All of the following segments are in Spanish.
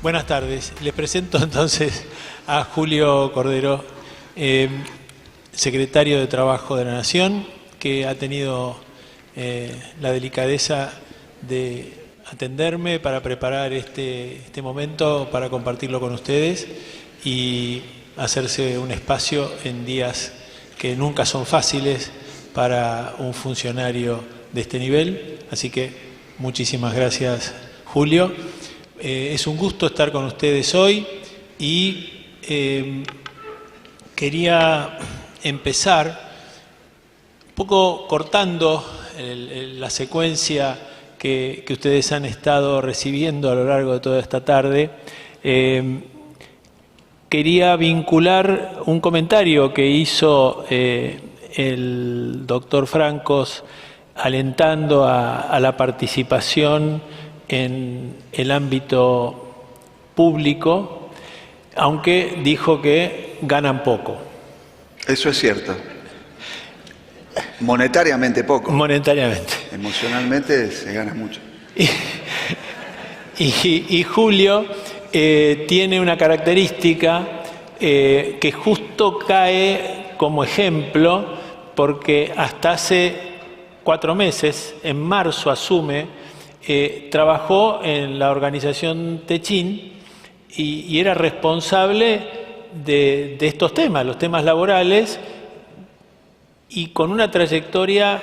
Buenas tardes. Les presento entonces a Julio Cordero, secretario de Trabajo de la Nación, que ha tenido la delicadeza de atenderme para preparar este momento para compartirlo con ustedes y hacerse un espacio en días que nunca son fáciles para un funcionario de este nivel. Así que muchísimas gracias, Julio. Es un gusto estar con ustedes hoy y quería empezar un poco cortando la secuencia que ustedes han estado recibiendo a lo largo de toda esta tarde. Quería vincular un comentario que hizo el doctor Francos alentando a la participación en el ámbito público, aunque dijo que ganan poco. Eso es cierto. Monetariamente poco. Monetariamente. Emocionalmente se gana mucho. Y Julio tiene una característica que justo cae como ejemplo, porque hasta hace 4 meses, en marzo asume, trabajó en la organización Techín y era responsable de estos temas, los temas laborales, y con una trayectoria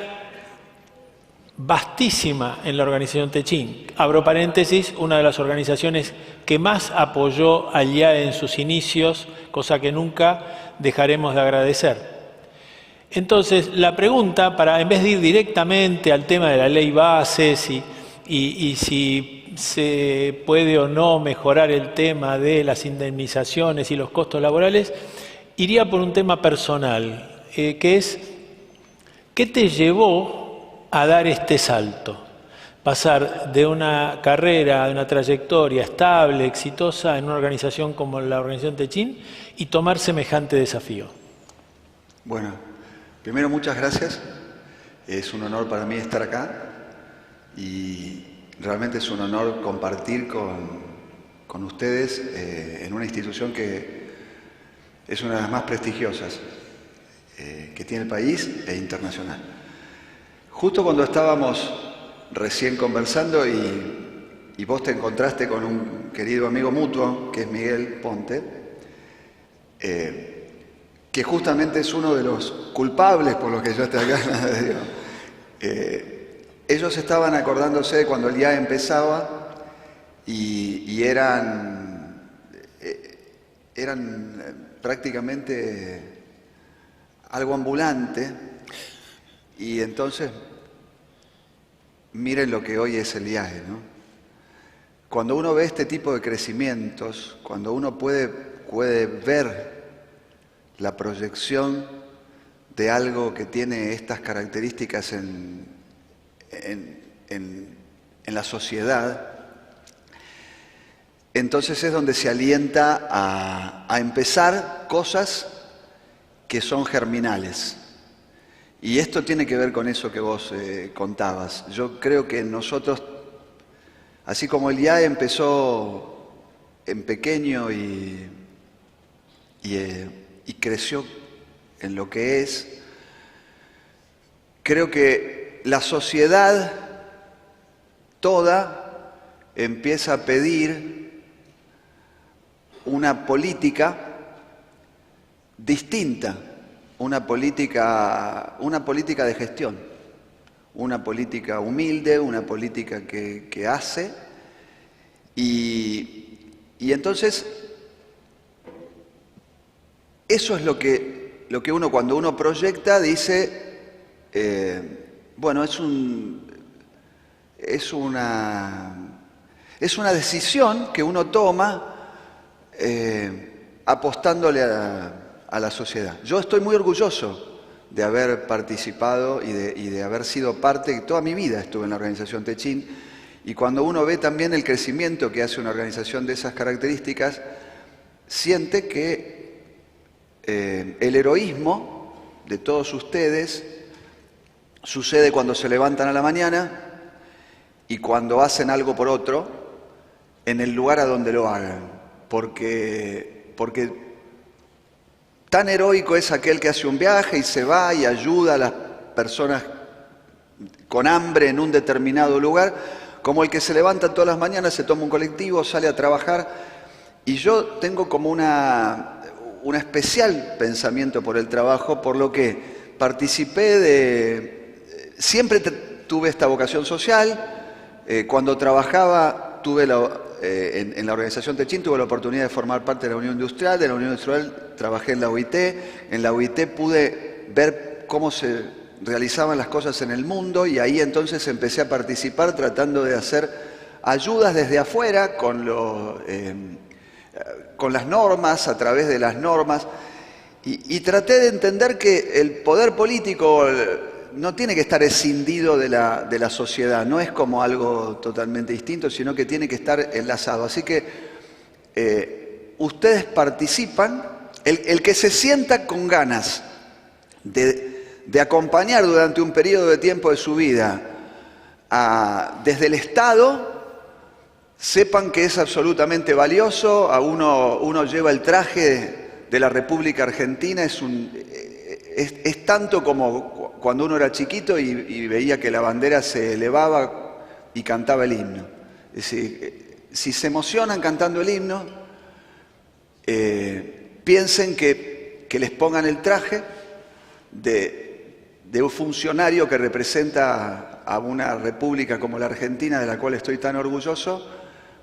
vastísima en la organización Techín. Abro paréntesis, una de las organizaciones que más apoyó al IAE en sus inicios, cosa que nunca dejaremos de agradecer. Entonces, la pregunta, en vez de ir directamente al tema de la ley bases y si se puede o no mejorar el tema de las indemnizaciones y los costos laborales, iría por un tema personal, que es, ¿qué te llevó a dar este salto? Pasar de una carrera, de una trayectoria estable, exitosa en una organización como la organización Techín y tomar semejante desafío. Bueno, primero muchas gracias. Es un honor para mí estar acá y realmente es un honor compartir con ustedes en una institución que es una de las más prestigiosas que tiene el país e internacional. Justo cuando estábamos recién conversando y vos te encontraste con un querido amigo mutuo, que es Miguel Ponte, que justamente es uno de los culpables por los que yo estoy acá. Ellos estaban acordándose de cuando el IAE empezaba y eran prácticamente algo ambulante, y entonces miren lo que hoy es el IAE, ¿no? Cuando uno ve este tipo de crecimientos, cuando uno puede ver la proyección de algo que tiene estas características en la sociedad, entonces es donde se alienta a empezar cosas que son germinales. Y esto tiene que ver con eso que vos contabas. Yo creo que nosotros, así como el IAE empezó en pequeño y creció en lo que es, creo que la sociedad toda empieza a pedir una política distinta, una política de gestión, una política humilde, una política que hace, y entonces eso es lo que uno, cuando uno proyecta, dice, bueno, es una decisión que uno toma apostándole a la sociedad. Yo estoy muy orgulloso de haber participado y de haber sido parte, toda mi vida estuve en la organización Techín, y cuando uno ve también el crecimiento que hace una organización de esas características, siente que el heroísmo de todos ustedes sucede cuando se levantan a la mañana y cuando hacen algo por otro, en el lugar a donde lo hagan, porque tan heroico es aquel que hace un viaje y se va y ayuda a las personas con hambre en un determinado lugar, como el que se levanta todas las mañanas, se toma un colectivo, sale a trabajar. Y yo tengo como un especial pensamiento por el trabajo, por lo que participé siempre tuve esta vocación social. Cuando trabajaba en la organización Techint tuve la oportunidad de formar parte de la Unión Industrial. De la Unión Industrial trabajé en la OIT. En la OIT pude ver cómo se realizaban las cosas en el mundo y ahí entonces empecé a participar tratando de hacer ayudas desde afuera con las normas, a través de las normas. Y traté de entender que el poder político no tiene que estar escindido de la sociedad, no es como algo totalmente distinto, sino que tiene que estar enlazado. Así que ustedes participan, el que se sienta con ganas de acompañar durante un periodo de tiempo de su vida desde el Estado, sepan que es absolutamente valioso. Uno lleva el traje de la República Argentina, es tanto como cuando uno era chiquito y veía que la bandera se elevaba y cantaba el himno. Es decir, si se emocionan cantando el himno, piensen que les pongan el traje de un funcionario que representa a una república como la Argentina, de la cual estoy tan orgulloso,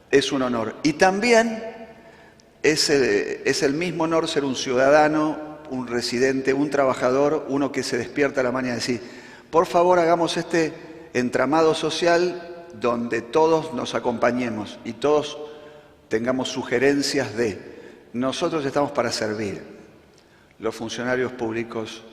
es un honor. Y también es el mismo honor ser un ciudadano, un residente, un trabajador, uno que se despierta a la mañana y decir, por favor hagamos este entramado social donde todos nos acompañemos y todos tengamos sugerencias de nosotros estamos para servir. Los funcionarios públicos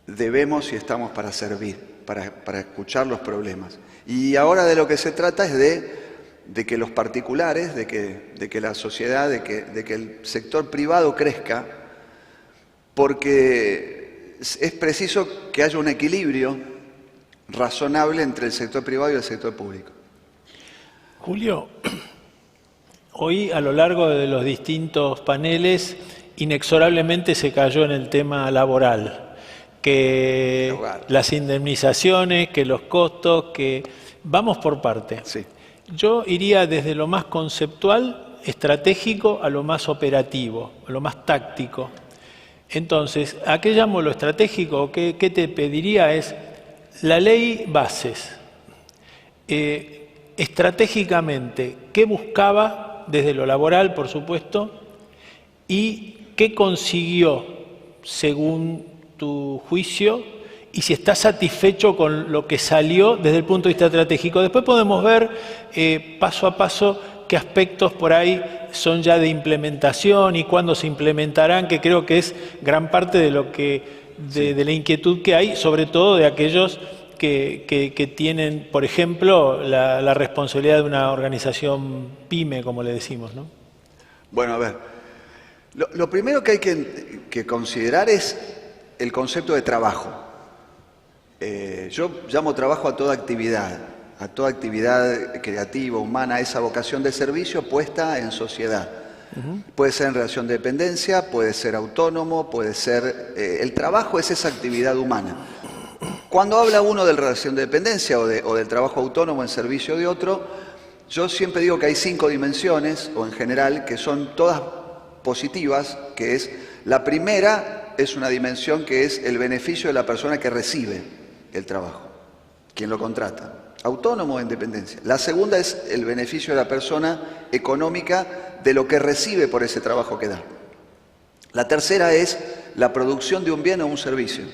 debemos y estamos para servir, para escuchar los problemas. Y ahora de lo que se trata es de que los particulares, de que la sociedad, de que el sector privado crezca, porque es preciso que haya un equilibrio razonable entre el sector privado y el sector público. Julio, hoy a lo largo de los distintos paneles inexorablemente se cayó en el tema laboral, que las indemnizaciones, que los costos, que vamos por parte. Sí. Yo iría desde lo más conceptual, estratégico, a lo más operativo, a lo más táctico. Entonces, ¿a qué llamo lo estratégico? ¿Qué te pediría? Es la ley bases. Estratégicamente, ¿qué buscaba desde lo laboral, por supuesto? ¿Y qué consiguió, según tu juicio? Y si estás satisfecho con lo que salió desde el punto de vista estratégico. Después podemos ver paso a paso qué aspectos por ahí son ya de implementación y cuándo se implementarán, que creo que es gran parte de lo de la inquietud que hay, sobre todo de aquellos que tienen, por ejemplo, la responsabilidad de una organización pyme, como le decimos, ¿no? Bueno, a ver, lo primero que hay que considerar es el concepto de trabajo. Yo llamo trabajo a toda actividad creativa, humana, esa vocación de servicio puesta en sociedad. Puede ser en relación de dependencia, puede ser autónomo, puede ser... el trabajo es esa actividad humana. Cuando habla uno de relación de dependencia o del trabajo autónomo en servicio de otro, yo siempre digo que hay 5 dimensiones, o en general, que son todas positivas, que es... La primera es una dimensión que es el beneficio de la persona que recibe el trabajo, quien lo contrata, autónomo o en dependencia. La segunda es el beneficio de la persona económica de lo que recibe por ese trabajo que da. La tercera es la producción de un bien o un servicio,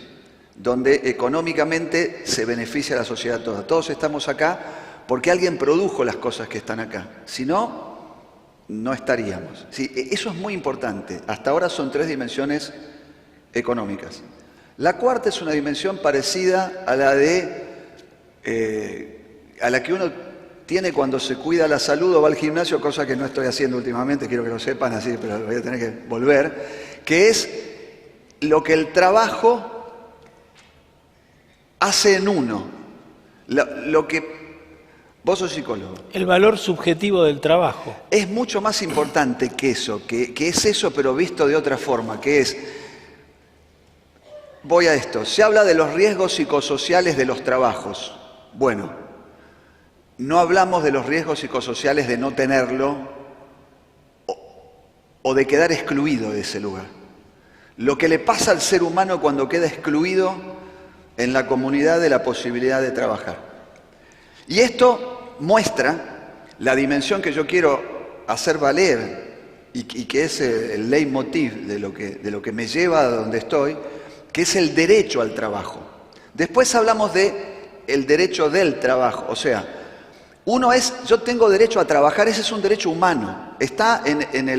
donde económicamente se beneficia a la sociedad toda. Todos estamos acá porque alguien produjo las cosas que están acá. Si no, no estaríamos. Sí, eso es muy importante. Hasta ahora son 3 dimensiones económicas. La cuarta es una dimensión parecida a la que uno tiene cuando se cuida la salud o va al gimnasio, cosa que no estoy haciendo últimamente, quiero que lo sepan así, pero voy a tener que volver, que es lo que el trabajo hace en uno, lo que Vos sos psicólogo. El valor subjetivo del trabajo. Es mucho más importante que eso, que es eso pero visto de otra forma, que es, voy a esto, se habla de los riesgos psicosociales de los trabajos. Bueno, no hablamos de los riesgos psicosociales de no tenerlo o de quedar excluido de ese lugar. Lo que le pasa al ser humano cuando queda excluido en la comunidad de la posibilidad de trabajar. Y esto muestra la dimensión que yo quiero hacer valer y que es el leitmotiv de lo que me lleva a donde estoy, que es el derecho al trabajo. Después hablamos de el derecho del trabajo, o sea, uno es, yo tengo derecho a trabajar, ese es un derecho humano, está en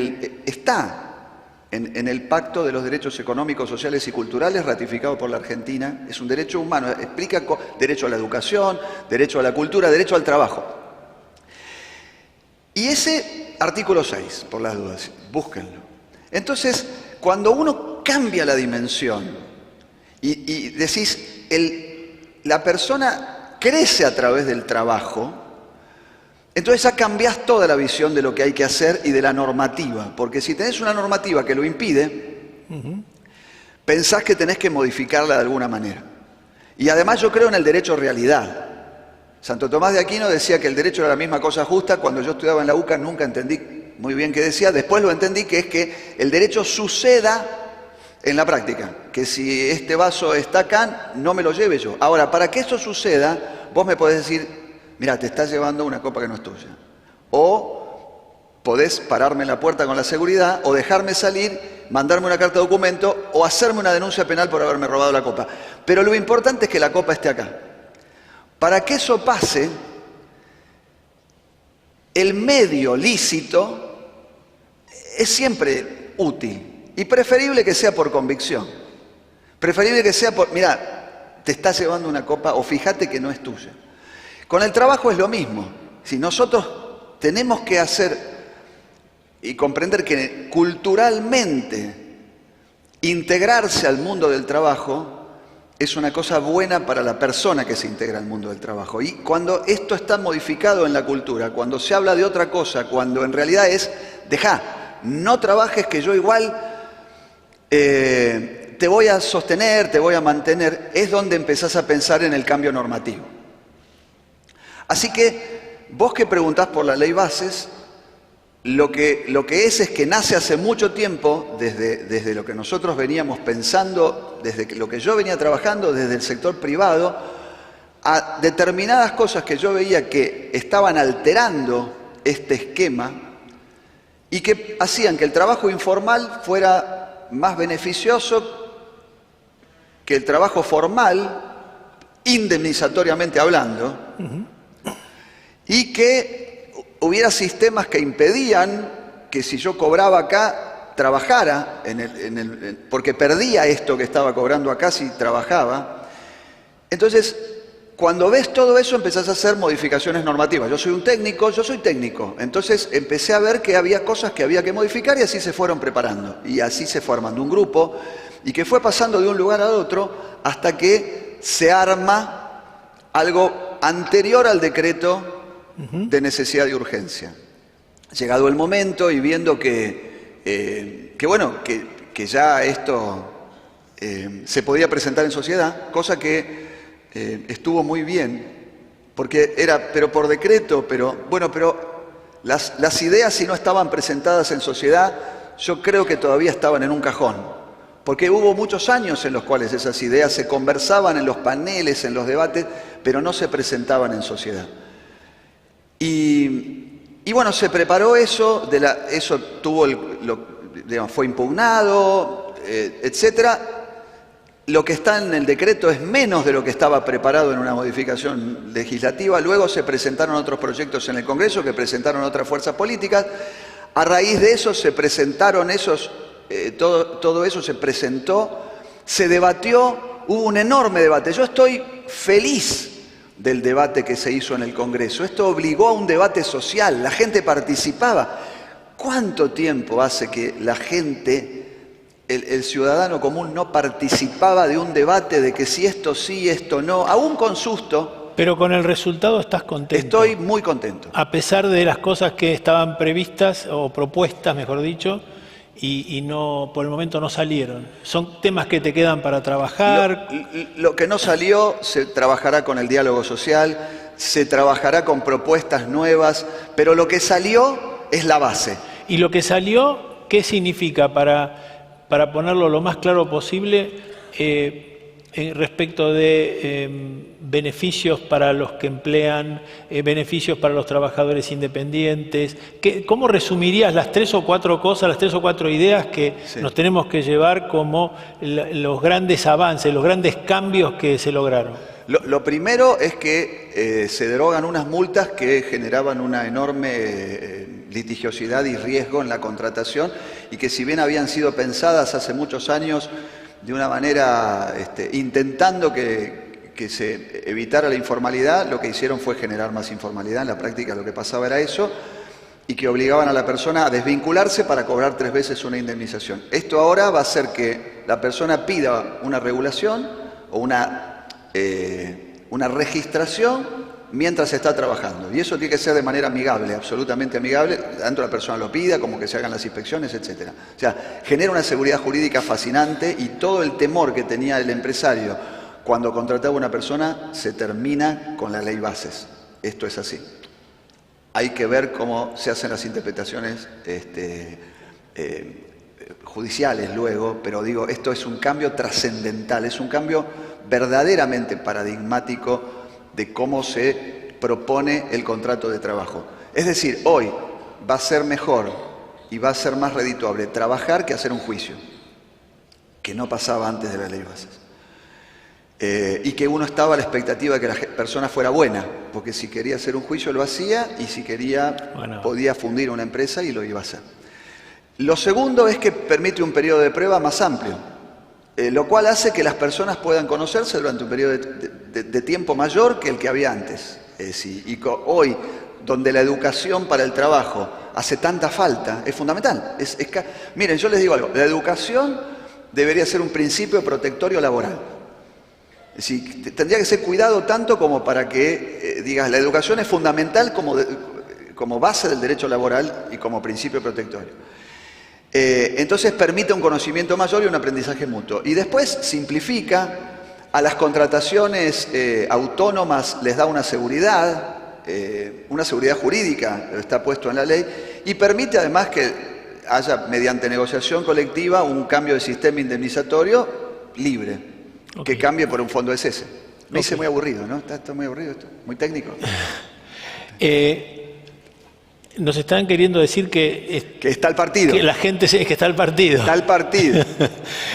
el Pacto de los Derechos Económicos, Sociales y Culturales ratificado por la Argentina, es un derecho humano, explica derecho a la educación, derecho a la cultura, derecho al trabajo. Y ese artículo 6, por las dudas, búsquenlo. Entonces, cuando uno cambia la dimensión y decís, la persona crece a través del trabajo, entonces ya cambiás toda la visión de lo que hay que hacer y de la normativa, porque si tenés una normativa que lo impide, pensás que tenés que modificarla de alguna manera. Y además yo creo en el derecho a realidad. Santo Tomás de Aquino decía que el derecho era la misma cosa justa. Cuando yo estudiaba en la UCA nunca entendí muy bien qué decía, después lo entendí, que es que el derecho suceda en la práctica, que si este vaso está acá, no me lo lleve yo. Ahora, para que eso suceda, vos me podés decir, mira, te estás llevando una copa que no es tuya. O podés pararme en la puerta con la seguridad, o dejarme salir, mandarme una carta de documento, o hacerme una denuncia penal por haberme robado la copa. Pero lo importante es que la copa esté acá. Para que eso pase, el medio lícito es siempre útil y preferible que sea por convicción. Preferible que sea por, mira, te estás llevando una copa o fíjate que no es tuya. Con el trabajo es lo mismo. Si nosotros tenemos que hacer y comprender que culturalmente integrarse al mundo del trabajo es una cosa buena para la persona que se integra al mundo del trabajo. Y cuando esto está modificado en la cultura, cuando se habla de otra cosa, cuando en realidad es, dejá, no trabajes que yo igual te voy a sostener, te voy a mantener, es donde empezás a pensar en el cambio normativo. Así que vos que preguntás por la ley bases, lo que es que nace hace mucho tiempo, desde lo que nosotros veníamos pensando, desde lo que yo venía trabajando, desde el sector privado, a determinadas cosas que yo veía que estaban alterando este esquema y que hacían que el trabajo informal fuera más beneficioso que el trabajo formal, indemnizatoriamente hablando, y que hubiera sistemas que impedían que si yo cobraba acá, trabajara, porque perdía esto que estaba cobrando acá si trabajaba. Entonces, cuando ves todo eso, empezás a hacer modificaciones normativas. Yo soy técnico. Entonces empecé a ver que había cosas que había que modificar y así se fueron preparando. Y así se fue armando un grupo y que fue pasando de un lugar a otro hasta que se arma algo anterior al decreto de necesidad y urgencia. Llegado el momento y viendo que ya esto se podía presentar en sociedad, cosa que estuvo muy bien, porque era, pero por decreto, pero las ideas si no estaban presentadas en sociedad, yo creo que todavía estaban en un cajón, porque hubo muchos años en los cuales esas ideas se conversaban en los paneles, en los debates, pero no se presentaban en sociedad. Y bueno, se preparó eso, eso tuvo fue impugnado, etcétera. Lo que está en el decreto es menos de lo que estaba preparado en una modificación legislativa. Luego se presentaron otros proyectos en el Congreso que presentaron otras fuerzas políticas. A raíz de eso se presentaron todo eso se presentó, se debatió, hubo un enorme debate. Yo estoy feliz del debate que se hizo en el Congreso. Esto obligó a un debate social, la gente participaba. ¿Cuánto tiempo hace que la gente, el ciudadano común, no participaba de un debate de que si esto sí, esto no, aún con susto, Pero con el resultado estás contento. Estoy muy contento. A pesar de las cosas que estaban previstas, o propuestas, mejor dicho, y no, por el momento no salieron. Son temas que te quedan para trabajar. Lo que no salió se trabajará con el diálogo social, se trabajará con propuestas nuevas, pero lo que salió es la base. Y lo que salió, ¿qué significa para ponerlo lo más claro posible respecto de beneficios para los que emplean, beneficios para los trabajadores independientes? ¿Cómo resumirías las 3 o 4 cosas, las 3 o 4 ideas que nos tenemos que llevar como los grandes avances, los grandes cambios que se lograron? Lo primero es que se derogan unas multas que generaban una enorme litigiosidad y riesgo en la contratación y que si bien habían sido pensadas hace muchos años de una manera intentando que se evitara la informalidad, lo que hicieron fue generar más informalidad. En la práctica lo que pasaba era eso, y que obligaban a la persona a desvincularse para cobrar 3 veces una indemnización. Esto ahora va a hacer que la persona pida una regulación o una registración mientras está trabajando. Y eso tiene que ser de manera amigable, absolutamente amigable, tanto la persona lo pida como que se hagan las inspecciones, etc. O sea, genera una seguridad jurídica fascinante y todo el temor que tenía el empresario cuando contrataba a una persona se termina con la ley bases. Esto es así. Hay que ver cómo se hacen las interpretaciones judiciales luego, pero digo, esto es un cambio trascendental, es un cambio verdaderamente paradigmático de cómo se propone el contrato de trabajo. Es decir, hoy va a ser mejor y va a ser más redituable trabajar que hacer un juicio, que no pasaba antes de la ley bases. Y que uno estaba a la expectativa de que la persona fuera buena, porque si quería hacer un juicio lo hacía y si quería podía fundir una empresa y lo iba a hacer. Lo segundo es que permite un periodo de prueba más amplio, lo cual hace que las personas puedan conocerse durante un periodo de tiempo mayor que el que había antes. Hoy, donde la educación para el trabajo hace tanta falta, es fundamental. Miren, yo les digo algo, la educación debería ser un principio protectorio laboral. Es decir, tendría que ser cuidado tanto como para que digas, la educación es fundamental como base del derecho laboral y como principio protectorio. Entonces permite un conocimiento mayor y un aprendizaje mutuo. Y después simplifica, a las contrataciones autónomas les da una seguridad jurídica, está puesto en la ley, y permite además que haya, mediante negociación colectiva, un cambio de sistema indemnizatorio libre, que cambie por un fondo de cese. Me hice muy aburrido, ¿no? Está muy aburrido esto, muy técnico. Nos están queriendo decir que está el partido. Que la gente es que está el partido. Está el partido.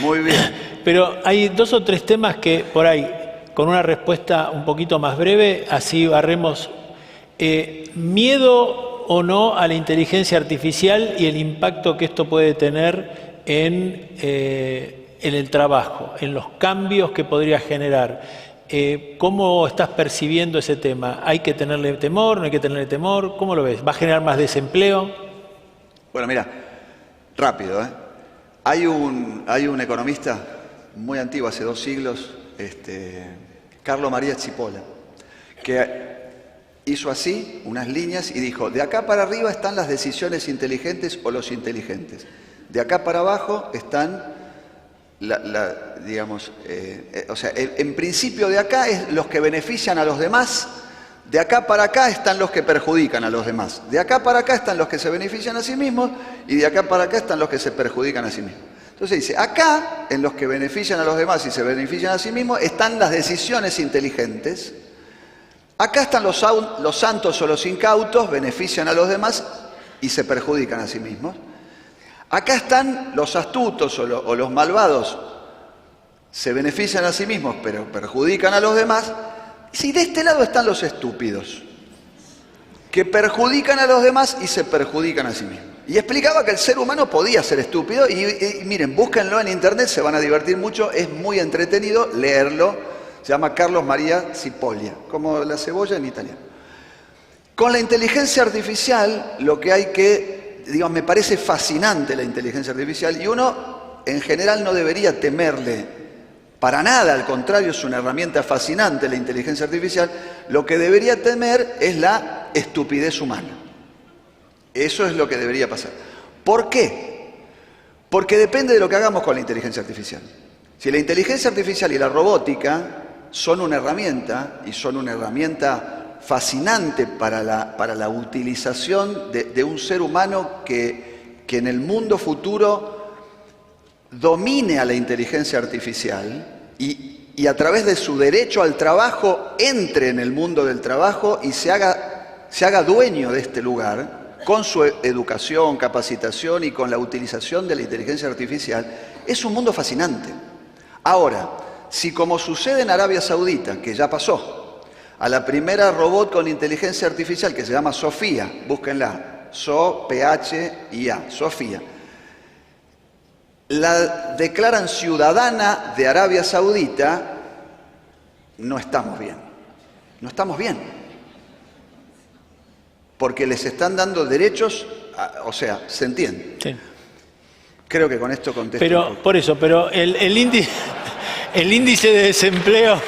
Muy bien. Pero hay 2 o 3 temas que por ahí, con una respuesta un poquito más breve, así barremos. ¿Miedo o no a la inteligencia artificial y el impacto que esto puede tener en el trabajo, en los cambios que podría generar? ¿Cómo estás percibiendo ese tema? ¿Hay que tenerle temor? ¿No hay que tenerle temor? ¿Cómo lo ves? ¿Va a generar más desempleo? Bueno, mira, rápido, Hay un economista muy antiguo, hace 2 siglos, Carlo María Cipolla, que hizo así unas líneas y dijo, de acá para arriba están las decisiones inteligentes o los inteligentes. De acá para abajo están en principio de acá es los que benefician a los demás, de acá para acá están los que perjudican a los demás, de acá para acá están los que se benefician a sí mismos y de acá para acá están los que se perjudican a sí mismos. Entonces dice, acá, en los que benefician a los demás y se benefician a sí mismos, están las decisiones inteligentes, acá están los santos o los incautos, benefician a los demás y se perjudican a sí mismos. Acá están los astutos o los malvados, se benefician a sí mismos, pero perjudican a los demás. Y si de este lado están los estúpidos, que perjudican a los demás y se perjudican a sí mismos. Y explicaba que el ser humano podía ser estúpido, y miren, búsquenlo en internet, se van a divertir mucho, es muy entretenido leerlo, se llama Carlos María Cipolla, como la cebolla en italiano. Con la inteligencia artificial, lo que hay que, digamos, me parece fascinante la inteligencia artificial, y uno en general no debería temerle Para nada, al contrario, es una herramienta fascinante la inteligencia artificial. Lo que debería temer es la estupidez humana. Eso es lo que debería pasar. ¿Por qué? Porque depende de lo que hagamos con la inteligencia artificial. Si la inteligencia artificial y la robótica son una herramienta, y son una herramienta fascinante para la utilización de un ser humano que en el mundo futuro domine a la inteligencia artificial y a través de su derecho al trabajo entre en el mundo del trabajo y se haga dueño de este lugar con su educación, capacitación y con la utilización de la inteligencia artificial, es un mundo fascinante. Ahora, si como sucede en Arabia Saudita, que ya pasó, a la primera robot con inteligencia artificial que se llama Sofía, búsquenla, SOPHIA, Sofía, la declaran ciudadana de Arabia Saudita, no estamos bien. No estamos bien. Porque les están dando derechos, o sea, se entiende. Sí. Creo que con esto contesto. Pero, por eso, pero el índice de desempleo...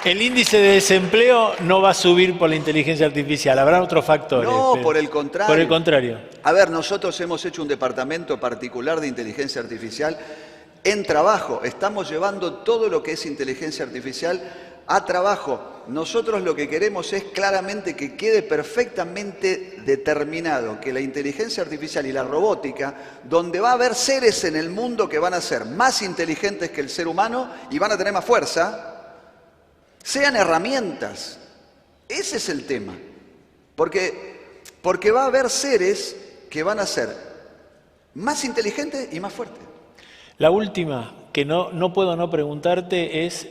El índice de desempleo no va a subir por la inteligencia artificial, habrá otros factores. No, por el contrario. Por el contrario. A ver, nosotros hemos hecho un departamento particular de inteligencia artificial en trabajo. Estamos llevando todo lo que es inteligencia artificial a trabajo. Nosotros lo que queremos es claramente que quede perfectamente determinado que la inteligencia artificial y la robótica, donde va a haber seres en el mundo que van a ser más inteligentes que el ser humano y van a tener más fuerza, sean herramientas. Ese es el tema. Porque va a haber seres que van a ser más inteligentes y más fuertes. La última, que no puedo no preguntarte, es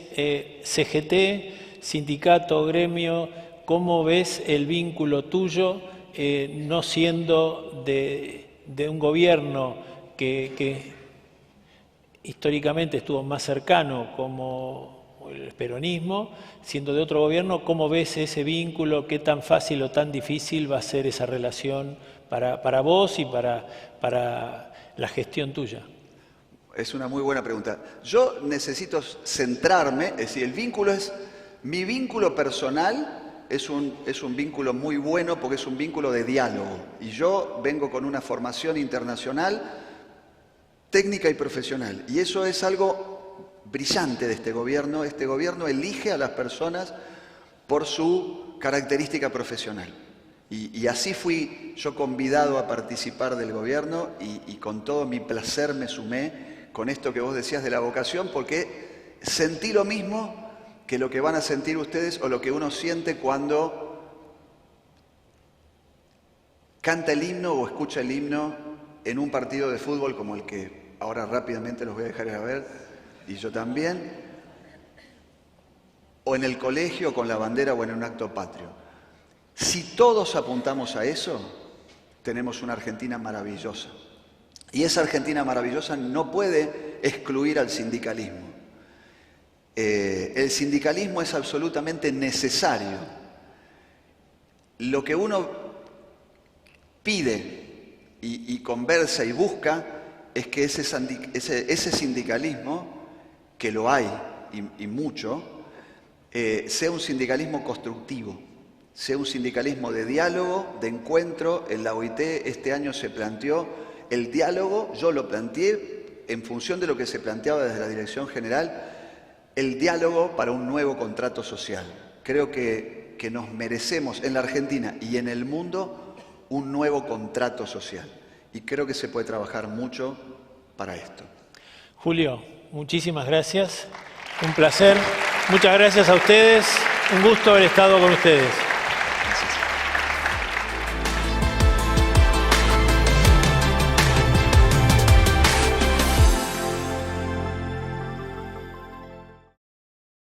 CGT, sindicato, gremio, ¿cómo ves el vínculo tuyo, no siendo de un gobierno que históricamente estuvo más cercano como el peronismo, siendo de otro gobierno? ¿Cómo ves ese vínculo? ¿Qué tan fácil o tan difícil va a ser esa relación para vos y para la gestión tuya? Es una muy buena pregunta. Yo necesito centrarme, es decir, mi vínculo personal es un vínculo muy bueno porque es un vínculo de diálogo. Y yo vengo con una formación internacional, técnica y profesional. Y eso es algo brillante de este gobierno. Este gobierno elige a las personas por su característica profesional. Y así fui yo convidado a participar del gobierno y con todo mi placer me sumé con esto que vos decías de la vocación, porque sentí lo mismo que lo que van a sentir ustedes o lo que uno siente cuando canta el himno o escucha el himno en un partido de fútbol como el que ahora rápidamente los voy a dejar ir a ver, y yo también, o en el colegio con la bandera o en un acto patrio. Si todos apuntamos a eso, tenemos una Argentina maravillosa. Y esa Argentina maravillosa no puede excluir al sindicalismo. El sindicalismo es absolutamente necesario. Lo que uno pide y conversa y busca es que ese sindicalismo, que lo hay y mucho, sea un sindicalismo constructivo, sea un sindicalismo de diálogo, de encuentro. En la OIT este año se planteó el diálogo, yo lo planteé en función de lo que se planteaba desde la Dirección General, el diálogo para un nuevo contrato social. Creo que nos merecemos en la Argentina y en el mundo un nuevo contrato social. Y creo que se puede trabajar mucho para esto. Julio, muchísimas gracias. Un placer. Muchas gracias a ustedes. Un gusto haber estado con ustedes.